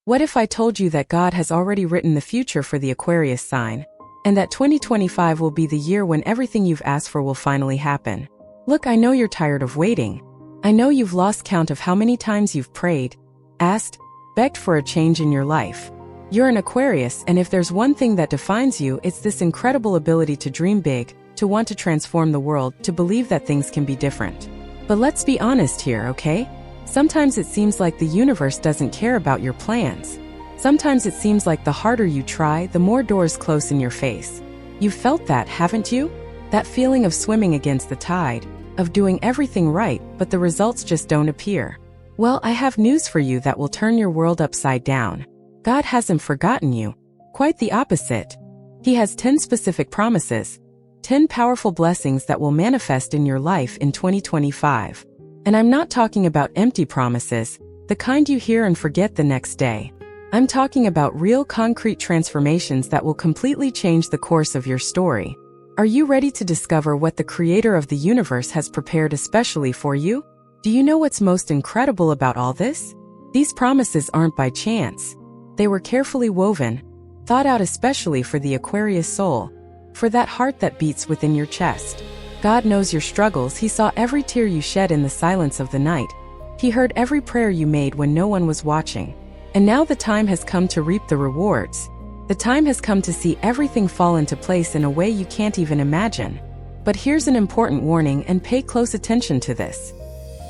What if I told you that God has already written the future for the Aquarius sign, and that 2025 will be the year when everything you've asked for will finally happen? Look, I know you're tired of waiting. I know you've lost count of how many times you've prayed, asked, begged for a change in your life. You're an Aquarius, and if there's one thing that defines you, it's this incredible ability to dream big, to want to transform the world, to believe that things can be different. But let's be honest here, okay? Sometimes it seems like the universe doesn't care about your plans. Sometimes it seems like the harder you try, the more doors close in your face. You've felt that, haven't you? That feeling of swimming against the tide, of doing everything right, but the results just don't appear. Well, I have news for you that will turn your world upside down. God hasn't forgotten you. Quite the opposite. He has 10 specific promises, 10 powerful blessings that will manifest in your life in 2025. And I'm not talking about empty promises, the kind you hear and forget the next day. I'm talking about real concrete transformations that will completely change the course of your story. Are you ready to discover what the creator of the universe has prepared especially for you? Do you know what's most incredible about all this? These promises aren't by chance. They were carefully woven, thought out especially for the Aquarius soul, for that heart that beats within your chest. God knows your struggles. He saw every tear you shed in the silence of the night. He heard every prayer you made when no one was watching. And now the time has come to reap the rewards. The time has come to see everything fall into place in a way you can't even imagine. But here's an important warning, and pay close attention to this.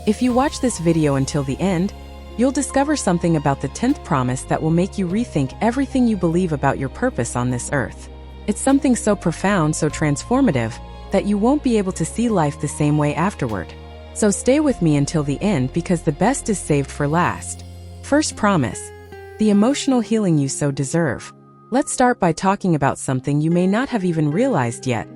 If you watch this video until the end, you'll discover something about the 10th promise that will make you rethink everything you believe about your purpose on this earth. It's something so profound, so transformative, that you won't be able to see life the same way afterward. So stay with me until the end, because the best is saved for last. First promise: the emotional healing you so deserve. Let's start by talking about something you may not have even realized yet,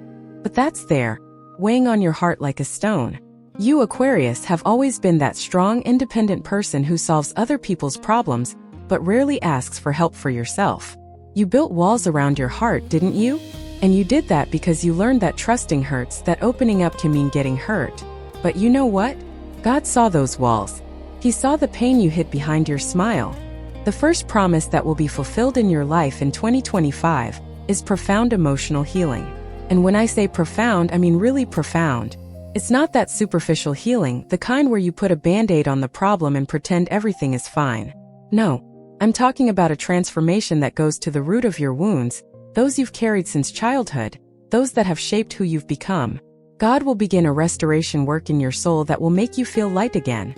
but that's there, weighing on your heart like a stone. You, Aquarius, have always been that strong, independent person who solves other people's problems, but rarely asks for help for yourself. You built walls around your heart, didn't you? And you did that because you learned that trusting hurts, that opening up can mean getting hurt. But you know what? God saw those walls. He saw the pain you hid behind your smile. The first promise that will be fulfilled in your life in 2025 is profound emotional healing. And when I say profound, I mean really profound. It's not that superficial healing, the kind where you put a band-aid on the problem and pretend everything is fine. No, I'm talking about a transformation that goes to the root of your wounds, those you've carried since childhood, those that have shaped who you've become. God will begin a restoration work in your soul that will make you feel light again,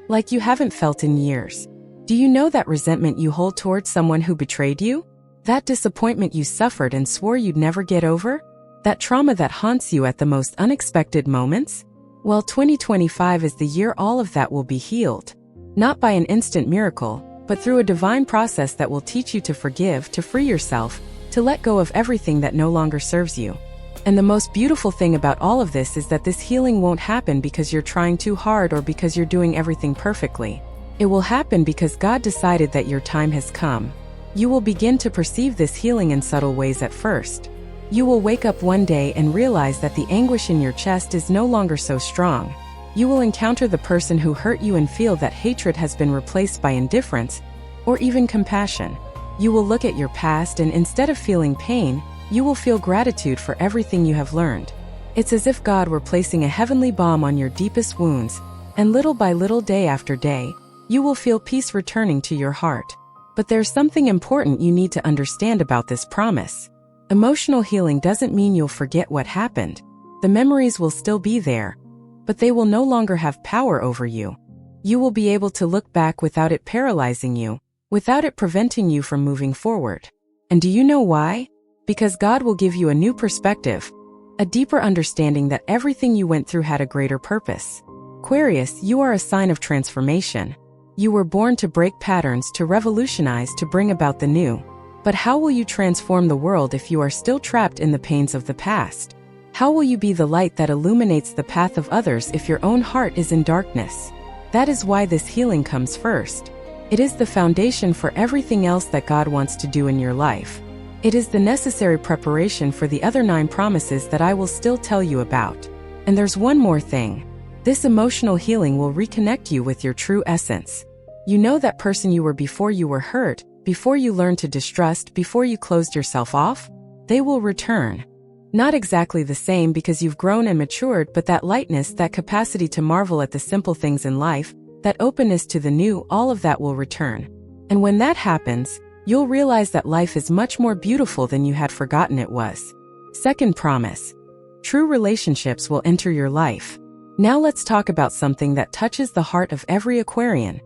like you haven't felt in years. Do you know that resentment you hold towards someone who betrayed you? That disappointment you suffered and swore you'd never get over? That trauma that haunts you at the most unexpected moments? Well, 2025 is the year all of that will be healed. Not by an instant miracle, but through a divine process that will teach you to forgive, to free yourself, to let go of everything that no longer serves you. And the most beautiful thing about all of this is that this healing won't happen because you're trying too hard or because you're doing everything perfectly. It will happen because God decided that your time has come. You will begin to perceive this healing in subtle ways at first. You will wake up one day and realize that the anguish in your chest is no longer so strong. You will encounter the person who hurt you and feel that hatred has been replaced by indifference, or even compassion. You will look at your past and instead of feeling pain, you will feel gratitude for everything you have learned. It's as if God were placing a heavenly balm on your deepest wounds, and little by little, day after day, you will feel peace returning to your heart. But there's something important you need to understand about this promise. Emotional healing doesn't mean you'll forget what happened. The memories will still be there, but they will no longer have power over you. You will be able to look back without it paralyzing you, without it preventing you from moving forward. And do you know why? Because God will give you a new perspective, a deeper understanding that everything you went through had a greater purpose. Aquarius, you are a sign of transformation. You were born to break patterns, to revolutionize, to bring about the new. But how will you transform the world if you are still trapped in the pains of the past? How will you be the light that illuminates the path of others if your own heart is in darkness? That is why this healing comes first. It is the foundation for everything else that God wants to do in your life. It is the necessary preparation for the other 9 promises that I will still tell you about. And there's one more thing. This emotional healing will reconnect you with your true essence. You know that person you were before you were hurt, before you learned to distrust, before you closed yourself off, they will return. Not exactly the same because you've grown and matured, but that lightness, that capacity to marvel at the simple things in life, that openness to the new, all of that will return. And when that happens, you'll realize that life is much more beautiful than you had forgotten it was. Second promise. True relationships will enter your life. Now let's talk about something that touches the heart of every Aquarian.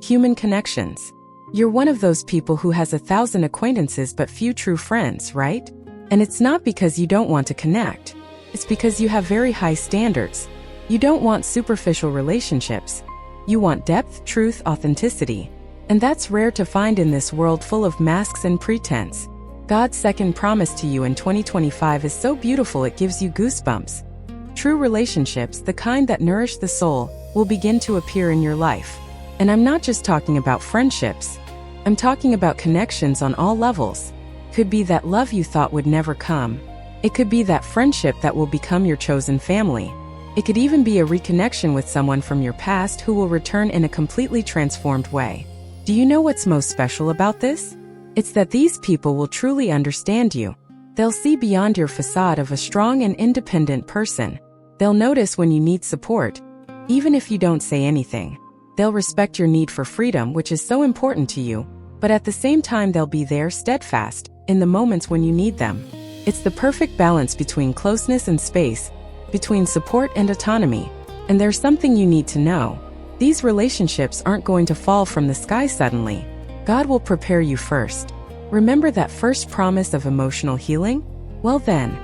Human connections. You're one of those people who has 1,000 acquaintances but few true friends, right? And it's not because you don't want to connect. It's because you have very high standards. You don't want superficial relationships. You want depth, truth, authenticity. And that's rare to find in this world full of masks and pretense. God's second promise to you in 2025 is so beautiful it gives you goosebumps. True relationships, the kind that nourish the soul, will begin to appear in your life. And I'm not just talking about friendships. I'm talking about connections on all levels. Could be that love you thought would never come. It could be that friendship that will become your chosen family. It could even be a reconnection with someone from your past who will return in a completely transformed way. Do you know what's most special about this? It's that these people will truly understand you. They'll see beyond your facade of a strong and independent person. They'll notice when you need support, even if you don't say anything. They'll respect your need for freedom, which is so important to you, but at the same time they'll be there steadfast in the moments when you need them. It's the perfect balance between closeness and space, between support and autonomy. And there's something you need to know. These relationships aren't going to fall from the sky suddenly. God will prepare you first. Remember that first promise of emotional healing? Well then,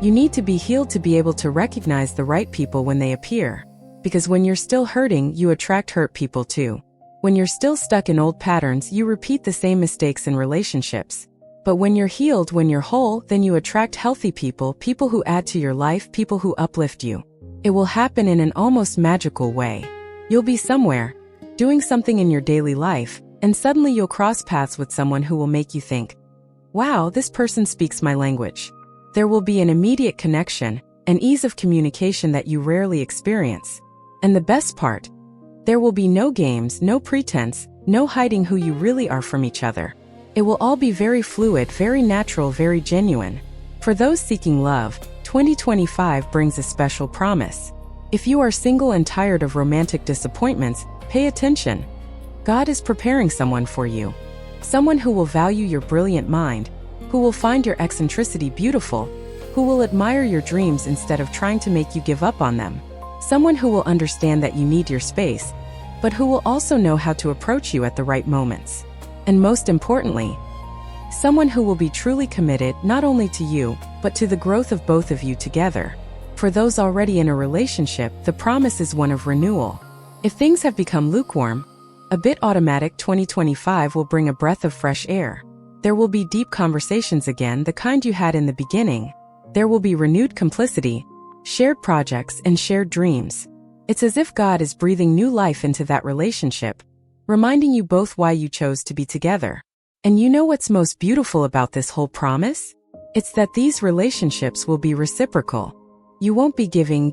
you need to be healed to be able to recognize the right people when they appear. Because when you're still hurting, you attract hurt people too. When you're still stuck in old patterns, you repeat the same mistakes in relationships. But when you're healed, when you're whole, then you attract healthy people, people who add to your life, people who uplift you. It will happen in an almost magical way. You'll be somewhere, doing something in your daily life, and suddenly you'll cross paths with someone who will make you think, wow, this person speaks my language. There will be an immediate connection, an ease of communication that you rarely experience. And the best part, there will be no games, no pretense, no hiding who you really are from each other. It will all be very fluid, very natural, very genuine. For those seeking love, 2025 brings a special promise. If you are single and tired of romantic disappointments, pay attention. God is preparing someone for you. Someone who will value your brilliant mind, who will find your eccentricity beautiful, who will admire your dreams instead of trying to make you give up on them. Someone who will understand that you need your space, but who will also know how to approach you at the right moments. And most importantly, someone who will be truly committed not only to you, but to the growth of both of you together. For those already in a relationship, the promise is one of renewal. If things have become lukewarm, a bit automatic, 2025 will bring a breath of fresh air. There will be deep conversations again, the kind you had in the beginning. There will be renewed complicity, shared projects, and shared dreams. It's as if God is breathing new life into that relationship, reminding you both why you chose to be together. And you know what's most beautiful about this whole promise? It's that these relationships will be reciprocal. You won't be giving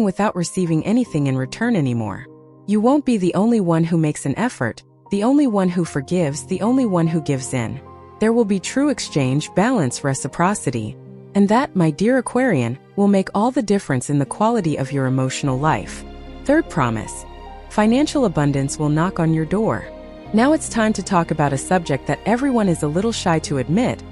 without receiving anything in return anymore. You won't be the only one who makes an effort, the only one who forgives, the only one who gives in. There will be true exchange, balance, reciprocity. And that, my dear Aquarian, will make all the difference in the quality of your emotional life. Third promise. Financial abundance will knock on your door. Now it's time to talk about a subject that everyone is a little shy to admit,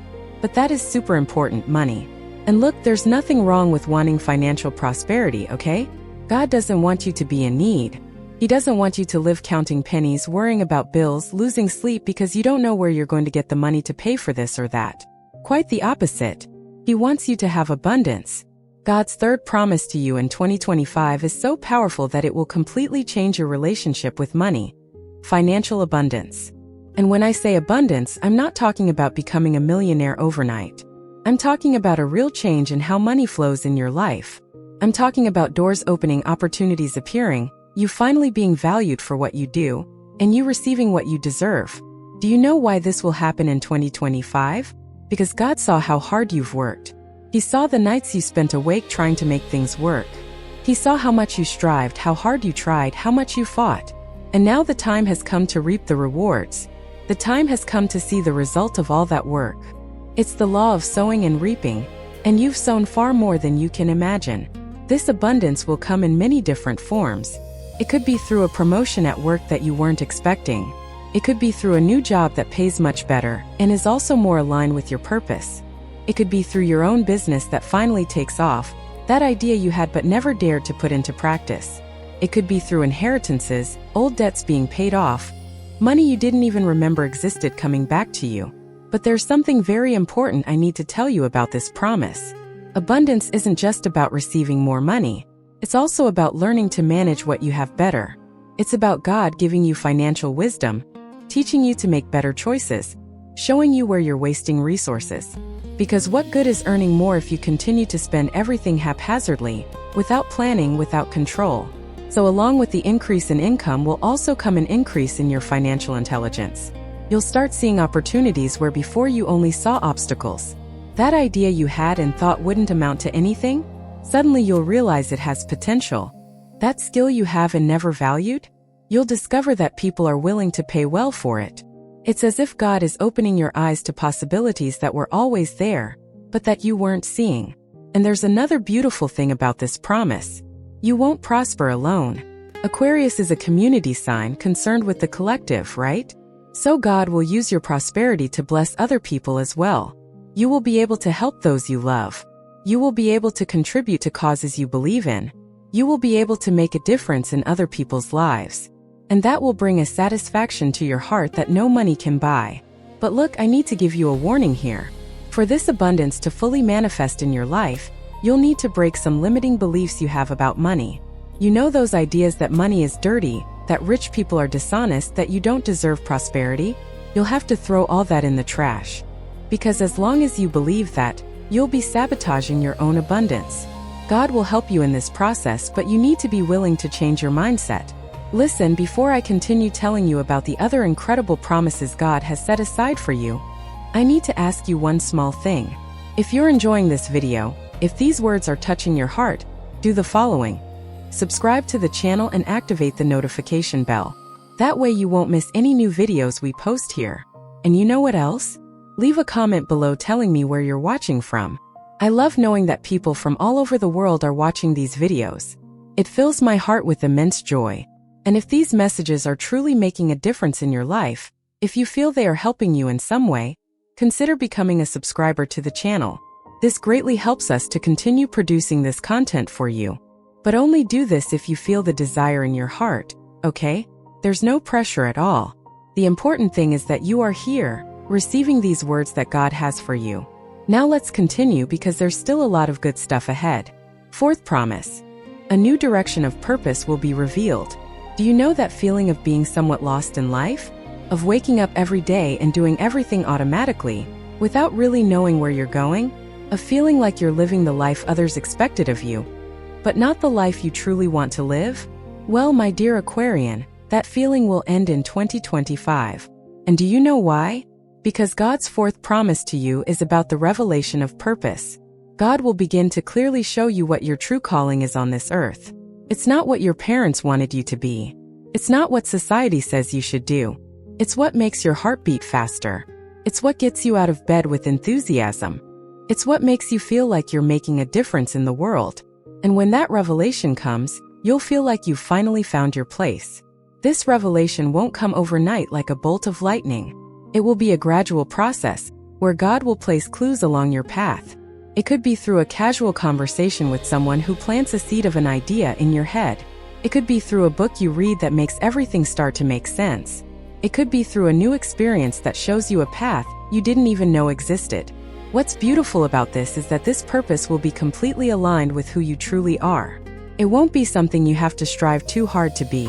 but that is super important: money. And look, there's nothing wrong with wanting financial prosperity, okay? God doesn't want you to be in need. He doesn't want you to live counting pennies, worrying about bills, losing sleep because you don't know where you're going to get the money to pay for this or that. Quite the opposite. He wants you to have abundance. God's third promise to you in 2025 is so powerful that it will completely change your relationship with money. Financial abundance. And when I say abundance, I'm not talking about becoming a millionaire overnight. I'm talking about a real change in how money flows in your life. I'm talking about doors opening, opportunities appearing, you finally being valued for what you do, and you receiving what you deserve. Do you know why this will happen in 2025? Because God saw how hard you've worked. He saw the nights you spent awake trying to make things work. He saw how much you strived, how hard you tried, how much you fought. And now the time has come to reap the rewards. The time has come to see the result of all that work. It's the law of sowing and reaping, and you've sown far more than you can imagine. This abundance will come in many different forms. It could be through a promotion at work that you weren't expecting. It could be through a new job that pays much better and is also more aligned with your purpose. It could be through your own business that finally takes off, that idea you had but never dared to put into practice. It could be through inheritances, old debts being paid off, money you didn't even remember existed coming back to you. But there's something very important I need to tell you about this promise. Abundance isn't just about receiving more money. It's also about learning to manage what you have better. It's about God giving you financial wisdom, teaching you to make better choices, showing you where you're wasting resources. Because what good is earning more if you continue to spend everything haphazardly, without planning, without control? So along with the increase in income will also come an increase in your financial intelligence. You'll start seeing opportunities where before you only saw obstacles. That idea you had and thought wouldn't amount to anything, suddenly you'll realize it has potential. That skill you have and never valued, you'll discover that people are willing to pay well for it. It's as if God is opening your eyes to possibilities that were always there, but that you weren't seeing. And there's another beautiful thing about this promise. You won't prosper alone. Aquarius is a community sign concerned with the collective, right? So God will use your prosperity to bless other people as well. You will be able to help those you love. You will be able to contribute to causes you believe in. You will be able to make a difference in other people's lives. And that will bring a satisfaction to your heart that no money can buy. But look, I need to give you a warning here. For this abundance to fully manifest in your life, you'll need to break some limiting beliefs you have about money. You know those ideas that money is dirty, that rich people are dishonest, that you don't deserve prosperity? You'll have to throw all that in the trash. Because as long as you believe that, you'll be sabotaging your own abundance. God will help you in this process, but you need to be willing to change your mindset. Listen, before I continue telling you about the other incredible promises God has set aside for you, I need to ask you one small thing. If you're enjoying this video, if these words are touching your heart, do the following. Subscribe to the channel and activate the notification bell. That way you won't miss any new videos we post here. And you know what else? Leave a comment below telling me where you're watching from. I love knowing that people from all over the world are watching these videos. It fills my heart with immense joy. And if these messages are truly making a difference in your life, if you feel they are helping you in some way, consider becoming a subscriber to the channel. This greatly helps us to continue producing this content for you. But only do this if you feel the desire in your heart, okay? There's no pressure at all. The important thing is that you are here, receiving these words that God has for you. Now let's continue because there's still a lot of good stuff ahead. Fourth promise. A new direction of purpose will be revealed. Do you know that feeling of being somewhat lost in life? Of waking up every day and doing everything automatically, without really knowing where you're going? Of feeling like you're living the life others expected of you, but not the life you truly want to live? Well, my dear Aquarian, that feeling will end in 2025. And do you know why? Because God's fourth promise to you is about the revelation of purpose. God will begin to clearly show you what your true calling is on this earth. It's not what your parents wanted you to be. It's not what society says you should do. It's what makes your heart beat faster. It's what gets you out of bed with enthusiasm. It's what makes you feel like you're making a difference in the world. And when that revelation comes, you'll feel like you've finally found your place. This revelation won't come overnight like a bolt of lightning. It will be a gradual process, where God will place clues along your path. It could be through a casual conversation with someone who plants a seed of an idea in your head. It could be through a book you read that makes everything start to make sense. It could be through a new experience that shows you a path you didn't even know existed. What's beautiful about this is that this purpose will be completely aligned with who you truly are. It won't be something you have to strive too hard to be.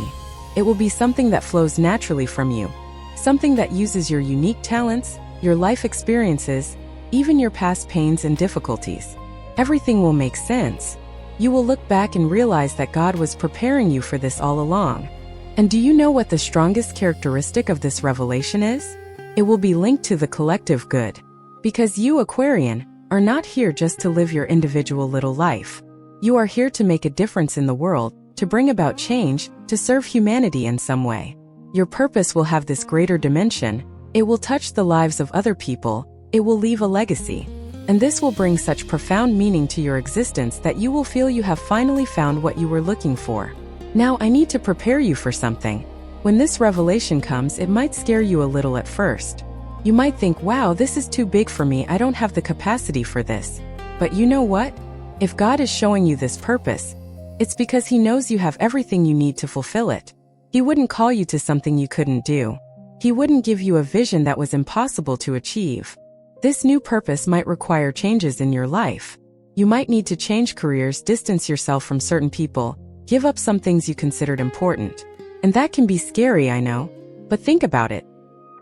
It will be something that flows naturally from you. Something that uses your unique talents, your life experiences, even your past pains and difficulties. Everything will make sense. You will look back and realize that God was preparing you for this all along. And do you know what the strongest characteristic of this revelation is? It will be linked to the collective good. Because you, Aquarian, are not here just to live your individual little life. You are here to make a difference in the world, to bring about change, to serve humanity in some way. Your purpose will have this greater dimension. It will touch the lives of other people, it will leave a legacy. And this will bring such profound meaning to your existence that you will feel you have finally found what you were looking for. Now I need to prepare you for something. When this revelation comes, it might scare you a little at first. You might think, wow, this is too big for me, I don't have the capacity for this. But you know what? If God is showing you this purpose, it's because He knows you have everything you need to fulfill it. He wouldn't call you to something you couldn't do. He wouldn't give you a vision that was impossible to achieve. This new purpose might require changes in your life. You might need to change careers, distance yourself from certain people, give up some things you considered important. And that can be scary, I know. But think about it.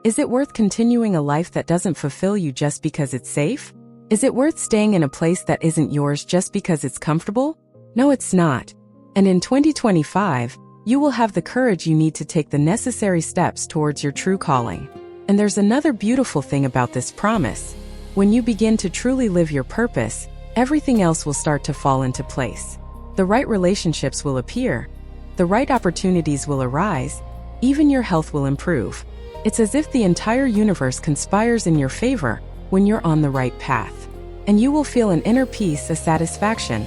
Is it worth continuing a life that doesn't fulfill you just because it's safe? Is it worth staying in a place that isn't yours just because it's comfortable? No, it's not. And in 2025, you will have the courage you need to take the necessary steps towards your true calling. And there's another beautiful thing about this promise. When you begin to truly live your purpose, everything else will start to fall into place. The right relationships will appear. The right opportunities will arise. Even your health will improve. It's as if the entire universe conspires in your favor when you're on the right path. And you will feel an inner peace, a satisfaction,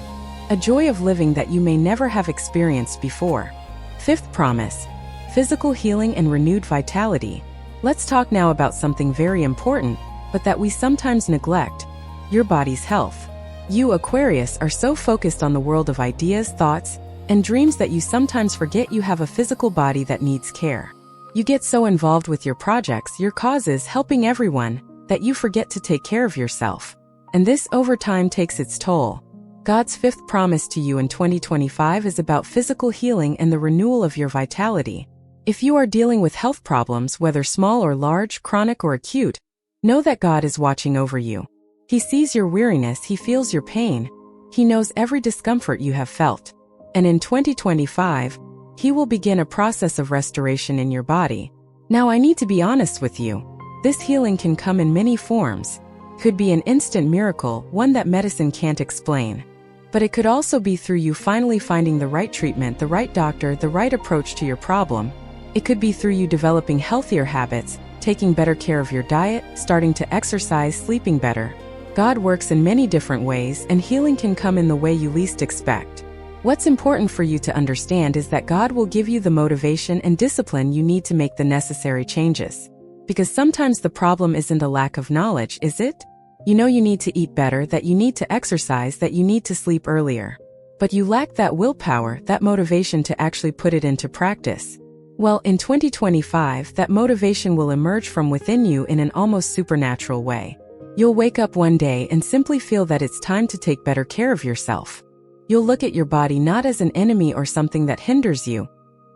a joy of living that you may never have experienced before. Fifth promise, physical healing and renewed vitality. Let's talk now about something very important, but that we sometimes neglect: your body's health. You, Aquarius, are so focused on the world of ideas, thoughts, and dreams that you sometimes forget you have a physical body that needs care. You get so involved with your projects, your causes, helping everyone, that you forget to take care of yourself. And this over time takes its toll. God's fifth promise to you in 2025 is about physical healing and the renewal of your vitality. If you are dealing with health problems, whether small or large, chronic or acute, know that God is watching over you. He sees your weariness, He feels your pain, He knows every discomfort you have felt. And in 2025, He will begin a process of restoration in your body. Now I need to be honest with you. This healing can come in many forms. Could be an instant miracle, one that medicine can't explain. But it could also be through you finally finding the right treatment, the right doctor, the right approach to your problem. It could be through you developing healthier habits, taking better care of your diet, starting to exercise, sleeping better. God works in many different ways, and healing can come in the way you least expect. What's important for you to understand is that God will give you the motivation and discipline you need to make the necessary changes. Because sometimes the problem isn't a lack of knowledge, is it? You know you need to eat better, that you need to exercise, that you need to sleep earlier. But you lack that willpower, that motivation to actually put it into practice. Well, in 2025, that motivation will emerge from within you in an almost supernatural way. You'll wake up one day and simply feel that it's time to take better care of yourself. You'll look at your body not as an enemy or something that hinders you,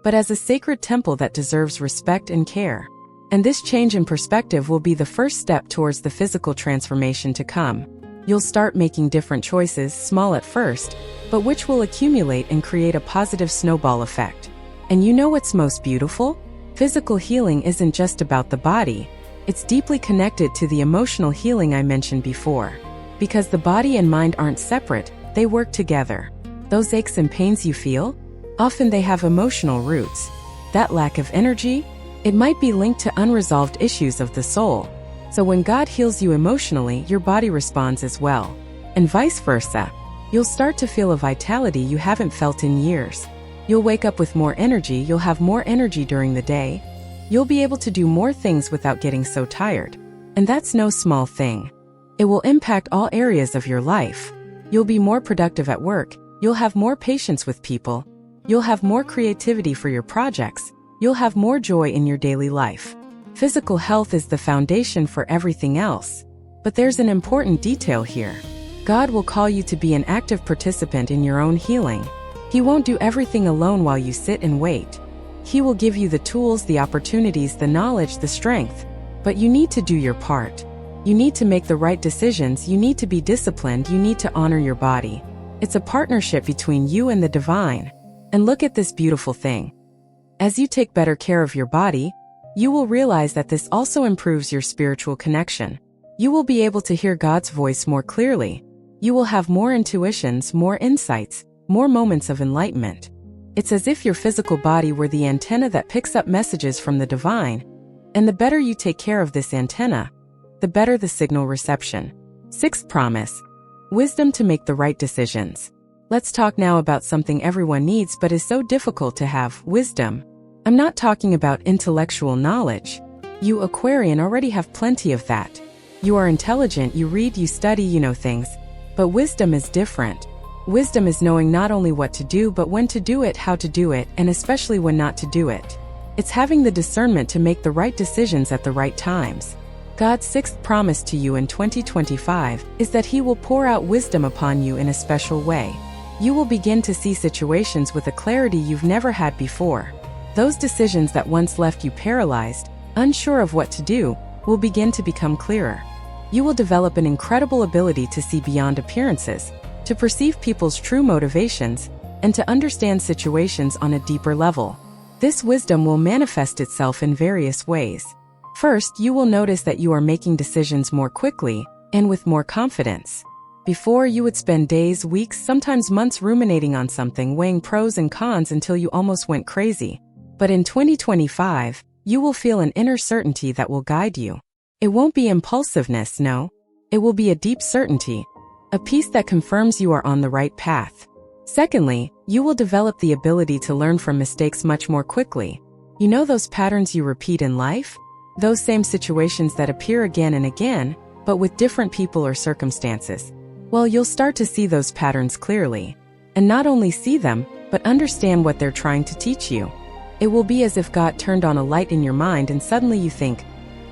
but as a sacred temple that deserves respect and care. And this change in perspective will be the first step towards the physical transformation to come. You'll start making different choices, small at first, but which will accumulate and create a positive snowball effect. And you know what's most beautiful? Physical healing isn't just about the body. It's deeply connected to the emotional healing I mentioned before. Because the body and mind aren't separate, they work together. Those aches and pains you feel? Often they have emotional roots. That lack of energy? It might be linked to unresolved issues of the soul. So when God heals you emotionally, your body responds as well. And vice versa. You'll start to feel a vitality you haven't felt in years. You'll wake up with more energy, you'll have more energy during the day. You'll be able to do more things without getting so tired. And that's no small thing. It will impact all areas of your life. You'll be more productive at work. You'll have more patience with people. You'll have more creativity for your projects. You'll have more joy in your daily life. Physical health is the foundation for everything else. But there's an important detail here. God will call you to be an active participant in your own healing. He won't do everything alone while you sit and wait. He will give you the tools, the opportunities, the knowledge, the strength. But you need to do your part. You need to make the right decisions, you need to be disciplined, you need to honor your body. It's a partnership between you and the divine. And look at this beautiful thing. As you take better care of your body, you will realize that this also improves your spiritual connection. You will be able to hear God's voice more clearly. You will have more intuitions, more insights, more moments of enlightenment. It's as if your physical body were the antenna that picks up messages from the divine. And the better you take care of this antenna, the better the signal reception. Sixth promise: wisdom to make the right decisions. Let's talk now about something everyone needs but is so difficult to have: wisdom. I'm not talking about intellectual knowledge. You Aquarian already have plenty of that. You are intelligent, you read, you study, you know things. But wisdom is different. Wisdom is knowing not only what to do but when to do it, how to do it, and especially when not to do it. It's having the discernment to make the right decisions at the right times. God's sixth promise to you in 2025 is that He will pour out wisdom upon you in a special way. You will begin to see situations with a clarity you've never had before. Those decisions that once left you paralyzed, unsure of what to do, will begin to become clearer. You will develop an incredible ability to see beyond appearances, to perceive people's true motivations, and to understand situations on a deeper level. This wisdom will manifest itself in various ways. First, you will notice that you are making decisions more quickly and with more confidence. Before, you would spend days, weeks, sometimes months ruminating on something, weighing pros and cons until you almost went crazy. But in 2025, you will feel an inner certainty that will guide you. It won't be impulsiveness, no. It will be a deep certainty, a peace that confirms you are on the right path. Secondly, you will develop the ability to learn from mistakes much more quickly. You know those patterns you repeat in life? Those same situations that appear again and again, but with different people or circumstances. Well, you'll start to see those patterns clearly. And not only see them, but understand what they're trying to teach you. It will be as if God turned on a light in your mind and suddenly you think,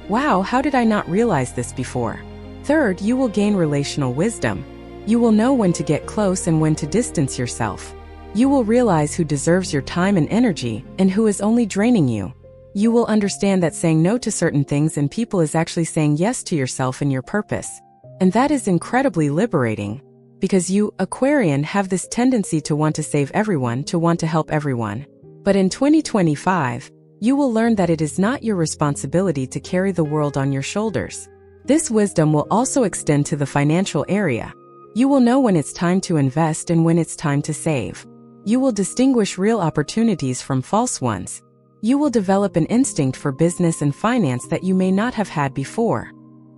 wow, how did I not realize this before? Third, you will gain relational wisdom. You will know when to get close and when to distance yourself. You will realize who deserves your time and energy and who is only draining you. You will understand that saying no to certain things and people is actually saying yes to yourself and your purpose. And that is incredibly liberating, because you, Aquarian, have this tendency to want to save everyone, to want to help everyone. But in 2025, you will learn that it is not your responsibility to carry the world on your shoulders. This wisdom will also extend to the financial area. You will know when it's time to invest and when it's time to save. You will distinguish real opportunities from false ones. You will develop an instinct for business and finance that you may not have had before.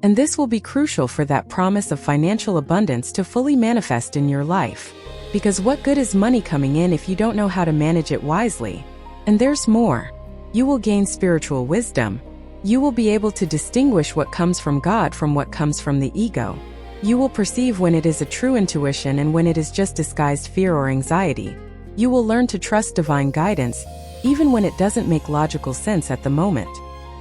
And this will be crucial for that promise of financial abundance to fully manifest in your life. Because what good is money coming in if you don't know how to manage it wisely? And there's more. You will gain spiritual wisdom. You will be able to distinguish what comes from God from what comes from the ego. You will perceive when it is a true intuition and when it is just disguised fear or anxiety. You will learn to trust divine guidance, even when it doesn't make logical sense at the moment.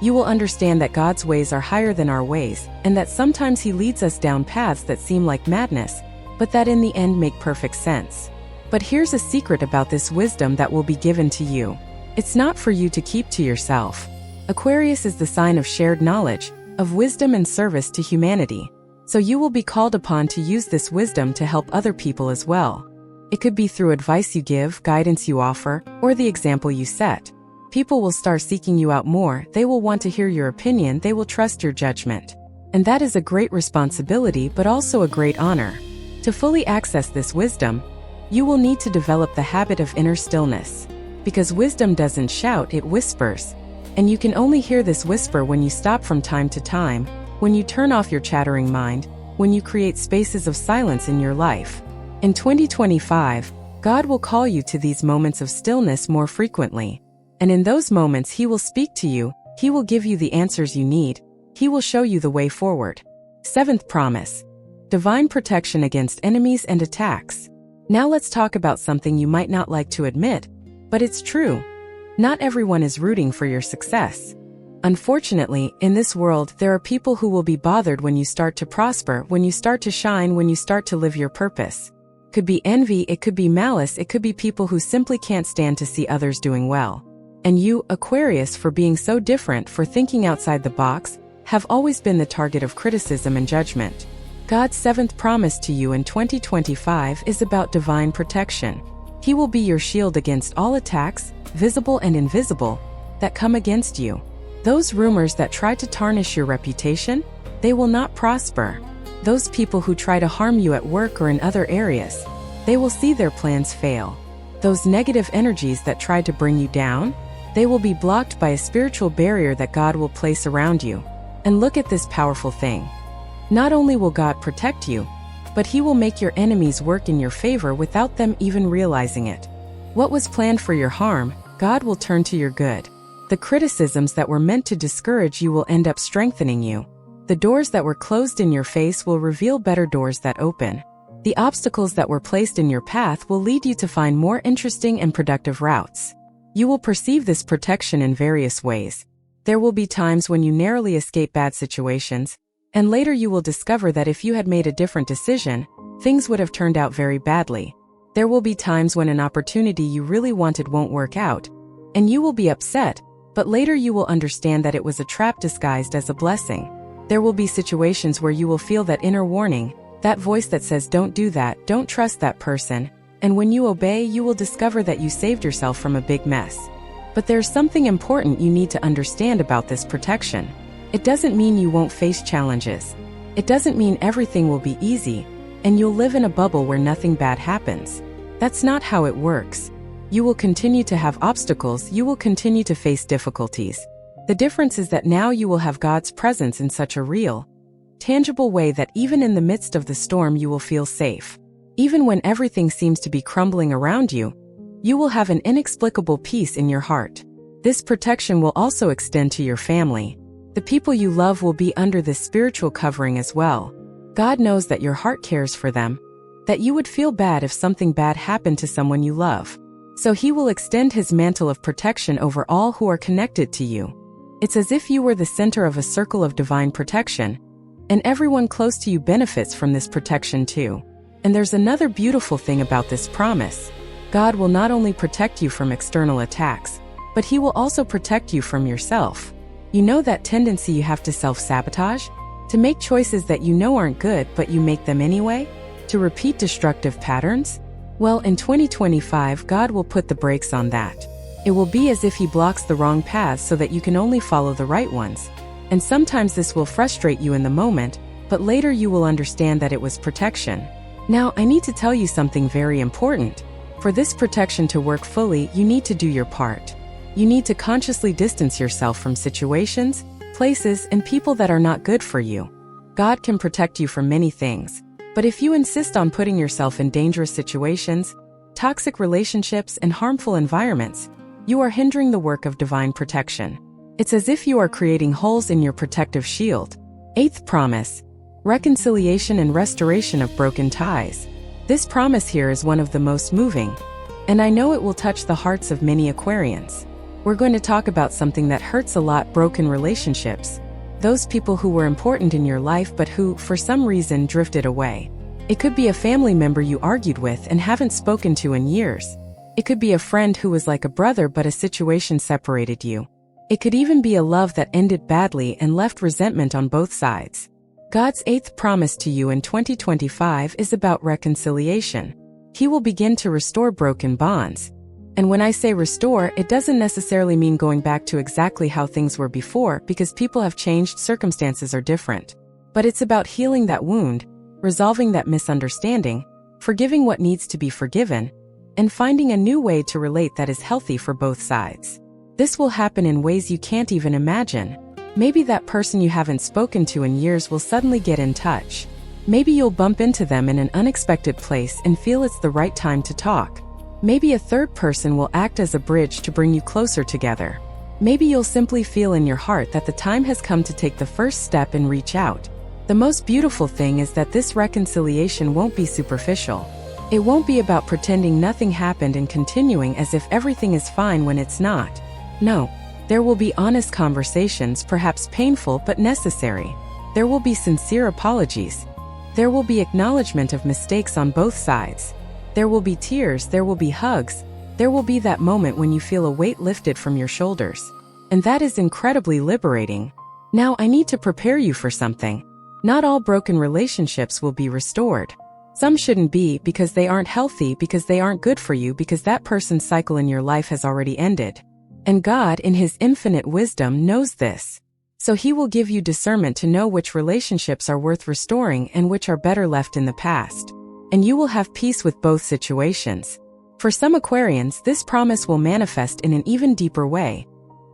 You will understand that God's ways are higher than our ways, and that sometimes He leads us down paths that seem like madness, but that in the end make perfect sense. But here's a secret about this wisdom that will be given to you. It's not for you to keep to yourself. Aquarius is the sign of shared knowledge, of wisdom and service to humanity. So you will be called upon to use this wisdom to help other people as well. It could be through advice you give, guidance you offer, or the example you set. People will start seeking you out more, they will want to hear your opinion, they will trust your judgment. And that is a great responsibility but also a great honor. To fully access this wisdom, you will need to develop the habit of inner stillness. Because wisdom doesn't shout, it whispers. And you can only hear this whisper when you stop from time to time, when you turn off your chattering mind, when you create spaces of silence in your life. In 2025, God will call you to these moments of stillness more frequently. And in those moments He will speak to you, He will give you the answers you need, He will show you the way forward. Seventh promise: divine protection against enemies and attacks. Now let's talk about something you might not like to admit, but it's true. Not everyone is rooting for your success. Unfortunately, in this world, there are people who will be bothered when you start to prosper, when you start to shine, when you start to live your purpose. Could be envy, it could be malice, it could be people who simply can't stand to see others doing well. And you, Aquarius, for being so different, for thinking outside the box, have always been the target of criticism and judgment. God's seventh promise to you in 2025 is about divine protection. He will be your shield against all attacks, visible and invisible, that come against you. Those rumors that try to tarnish your reputation, they will not prosper. Those people who try to harm you at work or in other areas, they will see their plans fail. Those negative energies that try to bring you down, They will be blocked by a spiritual barrier that God will place around you. And look at this powerful thing. Not only will God protect you, but He will make your enemies work in your favor without them even realizing it. What was planned for your harm, God will turn to your good. The criticisms that were meant to discourage you will end up strengthening you. The doors that were closed in your face will reveal better doors that open. The obstacles that were placed in your path will lead you to find more interesting and productive routes. You will perceive this protection in various ways. There will be times when you narrowly escape bad situations, and later you will discover that if you had made a different decision, things would have turned out very badly. There will be times when an opportunity you really wanted won't work out, and you will be upset, but later you will understand that it was a trap disguised as a blessing. There will be situations where you will feel that inner warning, that voice that says don't do that, don't trust that person, and when you obey, you will discover that you saved yourself from a big mess. But there's something important you need to understand about this protection. It doesn't mean you won't face challenges. It doesn't mean everything will be easy, and you'll live in a bubble where nothing bad happens. That's not how it works. You will continue to have obstacles, you will continue to face difficulties. The difference is that now you will have God's presence in such a real, tangible way that even in the midst of the storm you will feel safe. Even when everything seems to be crumbling around you, you will have an inexplicable peace in your heart. This protection will also extend to your family. The people you love will be under this spiritual covering as well. God knows that your heart cares for them, that you would feel bad if something bad happened to someone you love. So He will extend His mantle of protection over all who are connected to you. It's as if you were the center of a circle of divine protection, and everyone close to you benefits from this protection too. And there's another beautiful thing about this promise. God will not only protect you from external attacks, but He will also protect you from yourself. You know that tendency you have to self-sabotage? To make choices that you know aren't good but you make them anyway? To repeat destructive patterns? Well, in 2025, God will put the brakes on that. It will be as if He blocks the wrong paths so that you can only follow the right ones. And sometimes this will frustrate you in the moment, but later you will understand that it was protection. Now, I need to tell you something very important. For this protection to work fully, you need to do your part. You need to consciously distance yourself from situations, places, and people that are not good for you. God can protect you from many things, but if you insist on putting yourself in dangerous situations, toxic relationships, and harmful environments, you are hindering the work of divine protection. It's as if you are creating holes in your protective shield. Eighth promise: reconciliation and restoration of broken ties. This promise here is one of the most moving, and I know it will touch the hearts of many Aquarians. We're going to talk about something that hurts a lot: broken relationships. Those people who were important in your life but who, for some reason, drifted away. It could be a family member you argued with and haven't spoken to in years. It could be a friend who was like a brother but a situation separated you. It could even be a love that ended badly and left resentment on both sides. God's eighth promise to you in 2025 is about reconciliation. He will begin to restore broken bonds. And when I say restore, it doesn't necessarily mean going back to exactly how things were before, because people have changed, circumstances are different. But it's about healing that wound, resolving that misunderstanding, forgiving what needs to be forgiven, and finding a new way to relate that is healthy for both sides. This will happen in ways you can't even imagine. Maybe that person you haven't spoken to in years will suddenly get in touch. Maybe you'll bump into them in an unexpected place and feel it's the right time to talk. Maybe a third person will act as a bridge to bring you closer together. Maybe you'll simply feel in your heart that the time has come to take the first step and reach out. The most beautiful thing is that this reconciliation won't be superficial. It won't be about pretending nothing happened and continuing as if everything is fine when it's not. No. There will be honest conversations, perhaps painful but necessary. There will be sincere apologies. There will be acknowledgement of mistakes on both sides. There will be tears, there will be hugs. There will be that moment when you feel a weight lifted from your shoulders. And that is incredibly liberating. Now I need to prepare you for something. Not all broken relationships will be restored. Some shouldn't be, because they aren't healthy, because they aren't good for you, because that person's cycle in your life has already ended. And God, in His infinite wisdom, knows this. So He will give you discernment to know which relationships are worth restoring and which are better left in the past. And you will have peace with both situations. For some Aquarians, this promise will manifest in an even deeper way.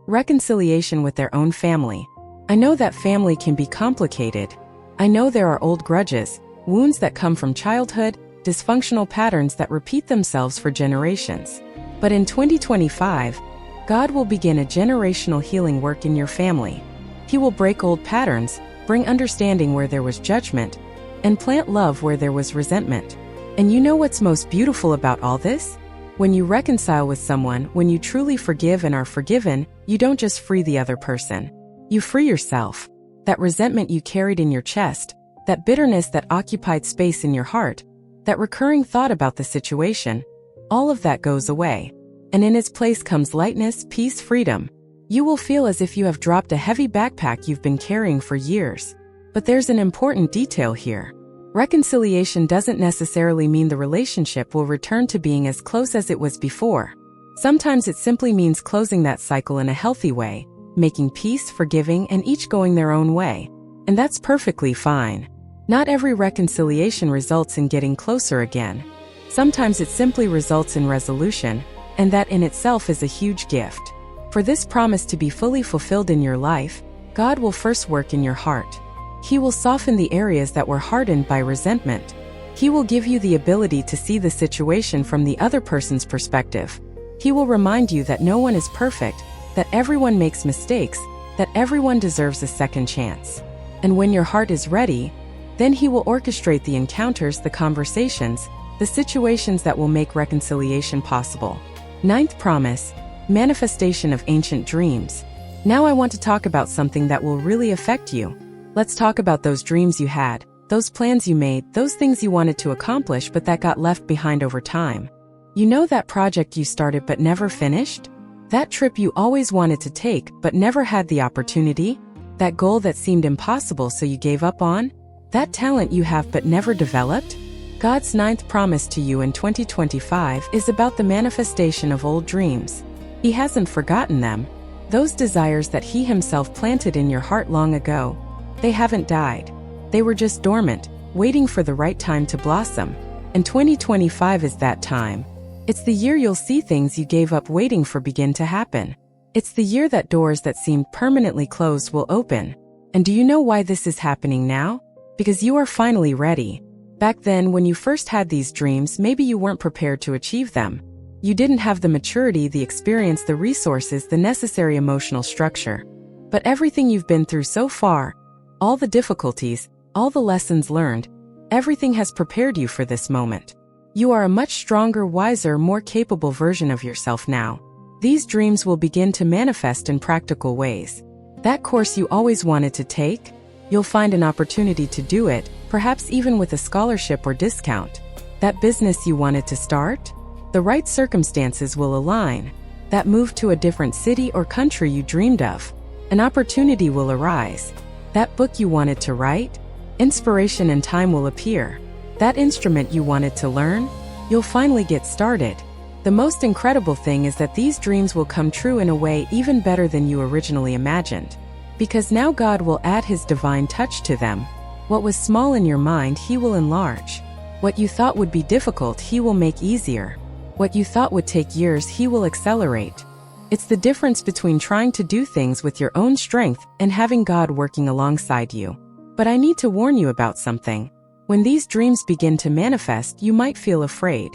Reconciliation with their own family. I know that family can be complicated. I know there are old grudges, wounds that come from childhood, dysfunctional patterns that repeat themselves for generations. But in 2025, God will begin a generational healing work in your family. He will break old patterns, bring understanding where there was judgment, and plant love where there was resentment. And you know what's most beautiful about all this? When you reconcile with someone, when you truly forgive and are forgiven, you don't just free the other person. You free yourself. That resentment you carried in your chest, that bitterness that occupied space in your heart, that recurring thought about the situation, all of that goes away. And in its place comes lightness, peace, freedom. You will feel as if you have dropped a heavy backpack you've been carrying for years. But there's an important detail here. Reconciliation doesn't necessarily mean the relationship will return to being as close as it was before. Sometimes it simply means closing that cycle in a healthy way, making peace, forgiving, and each going their own way. And that's perfectly fine. Not every reconciliation results in getting closer again. Sometimes it simply results in resolution, and that in itself is a huge gift. For this promise to be fully fulfilled in your life, God will first work in your heart. He will soften the areas that were hardened by resentment. He will give you the ability to see the situation from the other person's perspective. He will remind you that no one is perfect, that everyone makes mistakes, that everyone deserves a second chance. And when your heart is ready, then He will orchestrate the encounters, the conversations, the situations that will make reconciliation possible. Ninth promise, manifestation of ancient dreams. Now I want to talk about something that will really affect you. Let's talk about those dreams you had, those plans you made, those things you wanted to accomplish but that got left behind over time. You know that project you started but never finished? That trip you always wanted to take but never had the opportunity? That goal that seemed impossible so you gave up on? That talent you have but never developed? God's ninth promise to you in 2025 is about the manifestation of old dreams. He hasn't forgotten them. Those desires that He Himself planted in your heart long ago, they haven't died. They were just dormant, waiting for the right time to blossom. And 2025 is that time. It's the year you'll see things you gave up waiting for begin to happen. It's the year that doors that seemed permanently closed will open. And do you know why this is happening now? Because you are finally ready. Back then, when you first had these dreams, maybe you weren't prepared to achieve them. You didn't have the maturity, the experience, the resources, the necessary emotional structure. But everything you've been through so far, all the difficulties, all the lessons learned, everything has prepared you for this moment. You are a much stronger, wiser, more capable version of yourself now. These dreams will begin to manifest in practical ways. That course you always wanted to take, you'll find an opportunity to do it, perhaps even with a scholarship or discount. That business you wanted to start, the right circumstances will align. That move to a different city or country you dreamed of, an opportunity will arise. That book you wanted to write, inspiration and time will appear. That instrument you wanted to learn, you'll finally get started. The most incredible thing is that these dreams will come true in a way even better than you originally imagined. Because now God will add His divine touch to them. What was small in your mind, He will enlarge. What you thought would be difficult, He will make easier. What you thought would take years, He will accelerate. It's the difference between trying to do things with your own strength and having God working alongside you. But I need to warn you about something. When these dreams begin to manifest, you might feel afraid.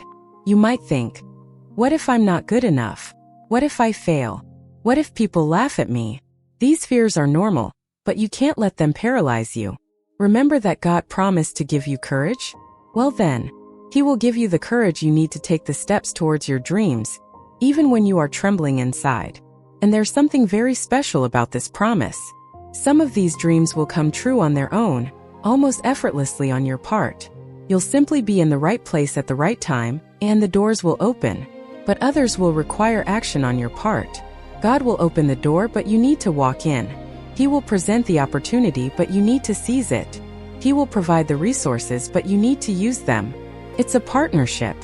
You might think, what if I'm not good enough? What if I fail? What if people laugh at me? These fears are normal, but you can't let them paralyze you. Remember that God promised to give you courage? Well then, He will give you the courage you need to take the steps towards your dreams, even when you are trembling inside. And there's something very special about this promise. Some of these dreams will come true on their own, almost effortlessly on your part. You'll simply be in the right place at the right time, and the doors will open. But others will require action on your part. God will open the door, but you need to walk in. He will present the opportunity, but you need to seize it. He will provide the resources, but you need to use them. It's a partnership.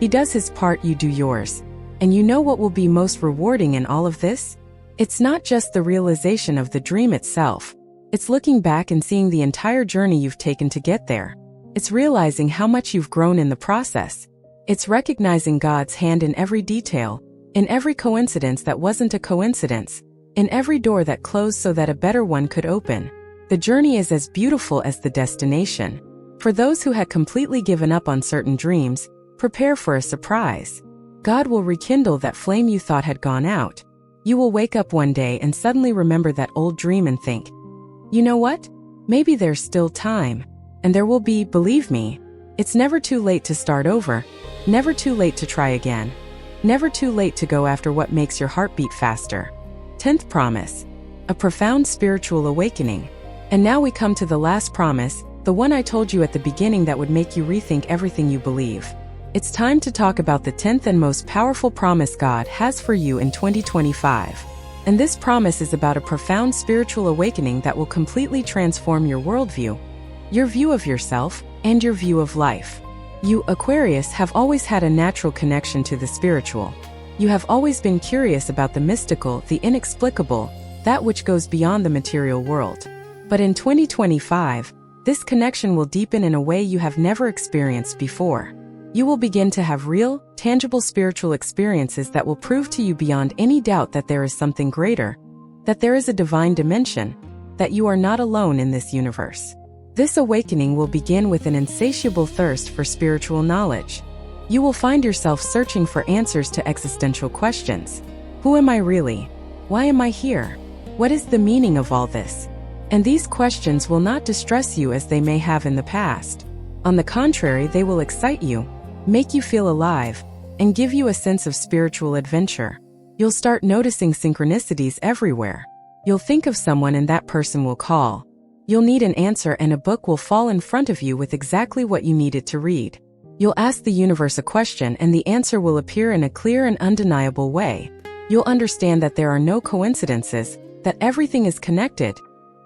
He does His part, you do yours. And you know what will be most rewarding in all of this? It's not just the realization of the dream itself. It's looking back and seeing the entire journey you've taken to get there. It's realizing how much you've grown in the process. It's recognizing God's hand in every detail, in every coincidence that wasn't a coincidence, in every door that closed so that a better one could open. The journey is as beautiful as the destination. For those who had completely given up on certain dreams, prepare for a surprise. God will rekindle that flame you thought had gone out. You will wake up one day and suddenly remember that old dream and think, you know what? Maybe there's still time. And there will be, believe me. It's never too late to start over, never too late to try again, never too late to go after what makes your heart beat faster. 10th promise, a profound spiritual awakening. And now we come to the last promise, the one I told you at the beginning that would make you rethink everything you believe. It's time to talk about the 10th and most powerful promise God has for you in 2025. And this promise is about a profound spiritual awakening that will completely transform your worldview, your view of yourself, and your view of life. You, Aquarius, have always had a natural connection to the spiritual. You have always been curious about the mystical, the inexplicable, that which goes beyond the material world. But in 2025, this connection will deepen in a way you have never experienced before. You will begin to have real, tangible spiritual experiences that will prove to you beyond any doubt that there is something greater, that there is a divine dimension, that you are not alone in this universe. This awakening will begin with an insatiable thirst for spiritual knowledge. You will find yourself searching for answers to existential questions. Who am I really? Why am I here? What is the meaning of all this? And these questions will not distress you as they may have in the past. On the contrary, they will excite you, make you feel alive, and give you a sense of spiritual adventure. You'll start noticing synchronicities everywhere. You'll think of someone and that person will call. You'll need an answer and a book will fall in front of you with exactly what you needed to read. You'll ask the universe a question and the answer will appear in a clear and undeniable way. You'll understand that there are no coincidences, that everything is connected,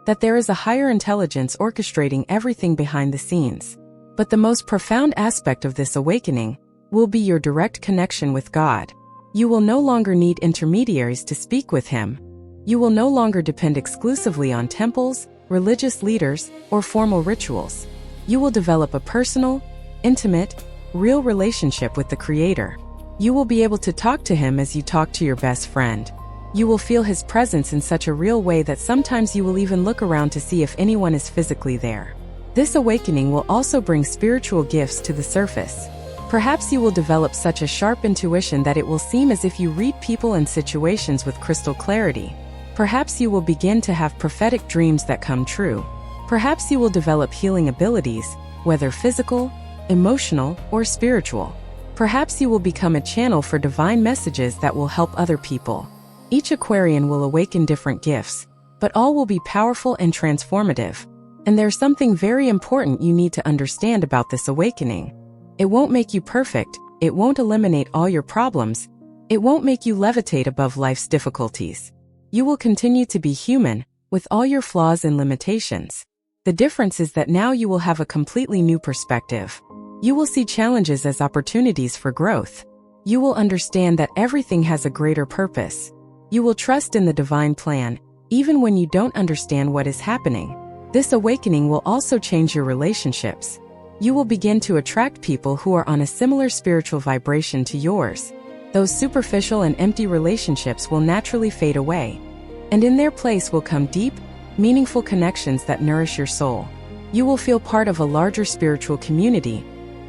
that there is a higher intelligence orchestrating everything behind the scenes. But the most profound aspect of this awakening will be your direct connection with God. You will no longer need intermediaries to speak with Him. You will no longer depend exclusively on temples, religious leaders, or formal rituals. You will develop a personal, intimate, real relationship with the Creator. You will be able to talk to Him as you talk to your best friend. You will feel His presence in such a real way that sometimes you will even look around to see if anyone is physically there. This awakening will also bring spiritual gifts to the surface. Perhaps you will develop such a sharp intuition that it will seem as if you read people and situations with crystal clarity. Perhaps you will begin to have prophetic dreams that come true. Perhaps you will develop healing abilities, whether physical, emotional, or spiritual. Perhaps you will become a channel for divine messages that will help other people. Each Aquarian will awaken different gifts, but all will be powerful and transformative. And there's something very important you need to understand about this awakening. It won't make you perfect, it won't eliminate all your problems, it won't make you levitate above life's difficulties. You will continue to be human, with all your flaws and limitations. The difference is that now you will have a completely new perspective. You will see challenges as opportunities for growth. You will understand that everything has a greater purpose. You will trust in the divine plan, even when you don't understand what is happening. This awakening will also change your relationships. You will begin to attract people who are on a similar spiritual vibration to yours. Those superficial and empty relationships will naturally fade away. And in their place will come deep, meaningful connections that nourish your soul. You will feel part of a larger spiritual community,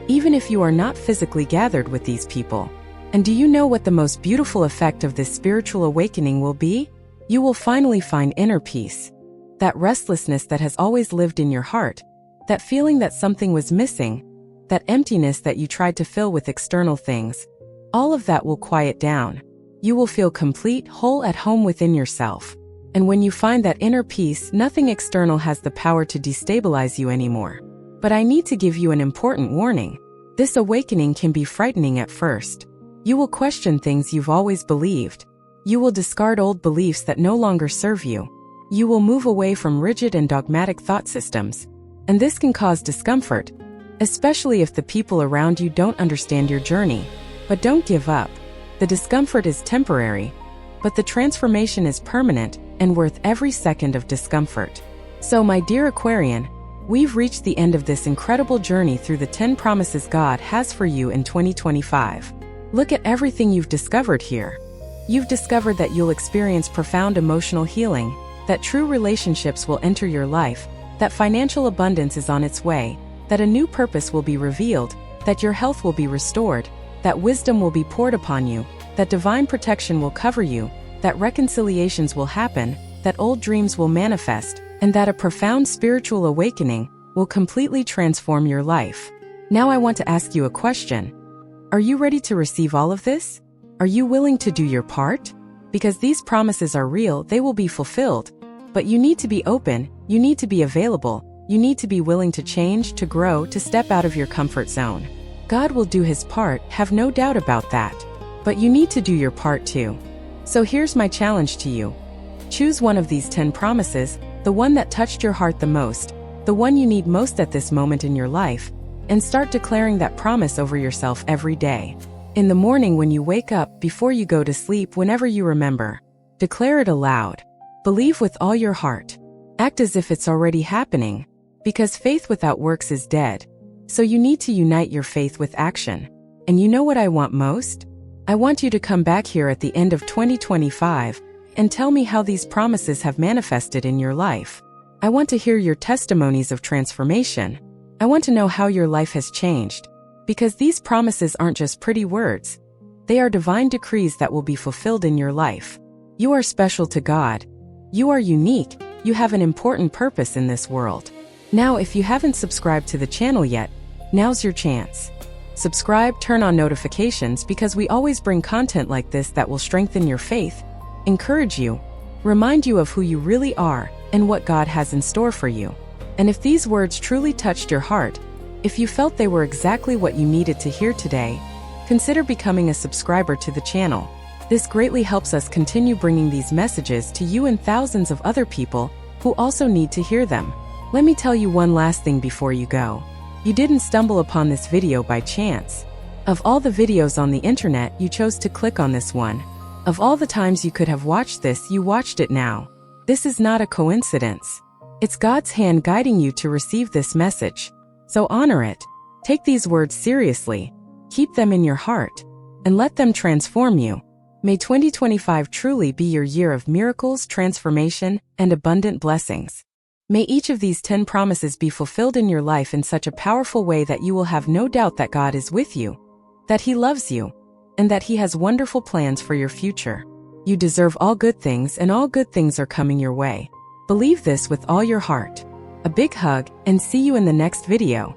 even if you are not physically gathered with these people. And do you know what the most beautiful effect of this spiritual awakening will be? You will finally find inner peace. That restlessness that has always lived in your heart, that feeling that something was missing, that emptiness that you tried to fill with external things, all of that will quiet down. You will feel complete, whole at home within yourself. And when you find that inner peace, nothing external has the power to destabilize you anymore. But I need to give you an important warning. This awakening can be frightening at first. You will question things you've always believed. You will discard old beliefs that no longer serve you. You will move away from rigid and dogmatic thought systems. And this can cause discomfort, especially if the people around you don't understand your journey. But don't give up. The discomfort is temporary, but the transformation is permanent and worth every second of discomfort. So my dear Aquarian, We've reached the end of this incredible journey through the 10 promises God has for you in 2025. Look at everything you've discovered here. You've discovered that you'll experience profound emotional healing, that true relationships will enter your life, that financial abundance is on its way, that a new purpose will be revealed, that your health will be restored, that wisdom will be poured upon you, that divine protection will cover you, that reconciliations will happen, that old dreams will manifest, and that a profound spiritual awakening will completely transform your life. Now I want to ask you a question. Are you ready to receive all of this? Are you willing to do your part? Because these promises are real, they will be fulfilled. But you need to be open, you need to be available, you need to be willing to change, to grow, to step out of your comfort zone. God will do his part, have no doubt about that. But you need to do your part too. So here's my challenge to you. Choose one of these 10 promises, the one that touched your heart the most, the one you need most at this moment in your life, and start declaring that promise over yourself every day. In the morning when you wake up, before you go to sleep, whenever you remember, declare it aloud. Believe with all your heart. Act as if it's already happening, because faith without works is dead. So you need to unite your faith with action. And you know what I want most? I want you to come back here at the end of 2025 and tell me how these promises have manifested in your life. I want to hear your testimonies of transformation. I want to know how your life has changed. Because these promises aren't just pretty words. They are divine decrees that will be fulfilled in your life. You are special to God. You are unique. You have an important purpose in this world. Now, if you haven't subscribed to the channel yet, now's your chance. Subscribe, turn on notifications, because we always bring content like this that will strengthen your faith, encourage you, remind you of who you really are and what God has in store for you. And if these words truly touched your heart, if you felt they were exactly what you needed to hear today, consider becoming a subscriber to the channel. This greatly helps us continue bringing these messages to you and thousands of other people who also need to hear them. Let me tell you one last thing before you go. You didn't stumble upon this video by chance. Of all the videos on the internet, you chose to click on this one. Of all the times you could have watched this, you watched it now. This is not a coincidence. It's God's hand guiding you to receive this message. So honor it. Take these words seriously. Keep them in your heart. And let them transform you. May 2025 truly be your year of miracles, transformation, and abundant blessings. May each of these 10 promises be fulfilled in your life in such a powerful way that you will have no doubt that God is with you, that He loves you, and that He has wonderful plans for your future. You deserve all good things, and all good things are coming your way. Believe this with all your heart. A big hug, and see you in the next video.